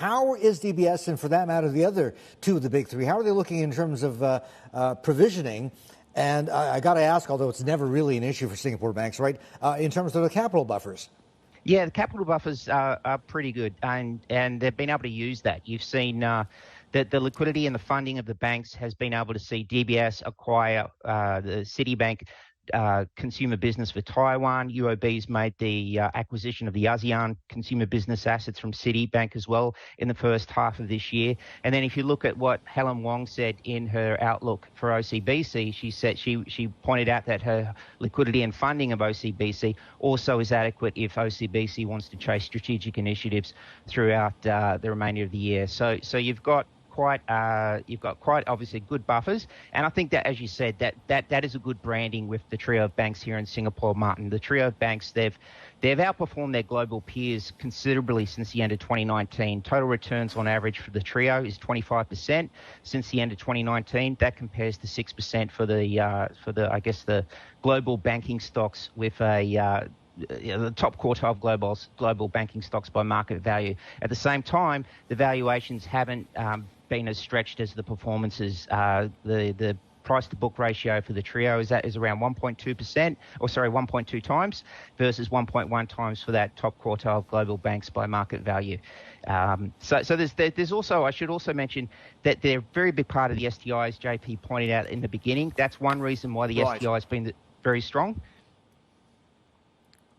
How is DBS, and for that matter, the other two of the big three, how are they looking in terms of provisioning? And I got to ask, although it's never really an issue for Singapore banks, right, in terms of the capital buffers? Yeah, the capital buffers are pretty good, and they've been able to use that. You've seen that the liquidity and the funding of the banks has been able to see DBS acquire the Citibank consumer business for Taiwan. UOB's made the acquisition of the ASEAN consumer business assets from Citibank as well in the first half of this year. And then if you look at what Helen Wong said in her outlook for OCBC, she said she pointed out that her liquidity and funding of OCBC also is adequate if OCBC wants to chase strategic initiatives throughout the remainder of the year. So you've got quite obviously good buffers, and I think that, as you said, that is a good branding with the trio of banks here in Singapore, Martin. The trio of banks, they've outperformed their global peers considerably since the end of 2019. Total returns on average for the trio is 25% since the end of 2019. That compares to 6% for the global banking stocks with the top quartile of global banking stocks by market value. At the same time, the valuations haven't been as stretched as the performances. The price to book ratio for the trio is around 1.2 times versus 1.1 times for that top quartile of global banks by market value. So there's also, I should also mention that they're a very big part of the STI, as JP pointed out in the beginning. That's one reason why the STI has been very strong.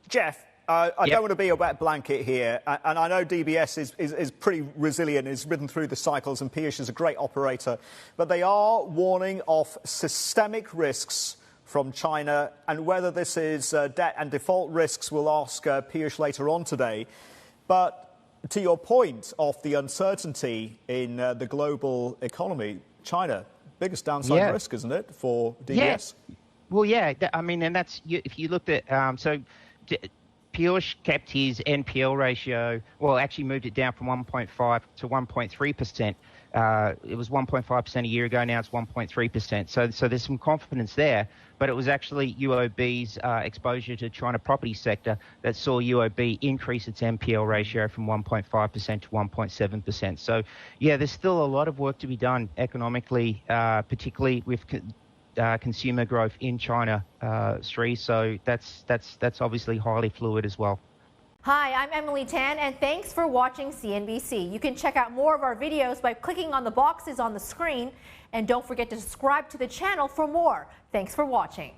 Geoff, I don't want to be a wet blanket here, and I know DBS is pretty resilient, has ridden through the cycles, and Piyush is a great operator, but they are warning of systemic risks from China, and whether this is debt and default risks, we'll ask Piyush later on today. But to your point of the uncertainty in the global economy, China, biggest downside risk, isn't it, for DBS? Yeah. Well, yeah, I mean, and that's, if you looked at, Piyush kept his NPL ratio, well, actually moved it down from 1.5 to 1.3%. It was 1.5% a year ago, now it's 1.3%. So there's some confidence there, but it was actually UOB's exposure to China property sector that saw UOB increase its NPL ratio from 1.5% to 1.7%. So, yeah, there's still a lot of work to be done economically, particularly with consumer growth in China, Sri. So that's obviously highly fluid as well. Hi, I'm Emily Tan, and thanks for watching CNBC. You can check out more of our videos by clicking on the boxes on the screen, and don't forget to subscribe to the channel for more. Thanks for watching.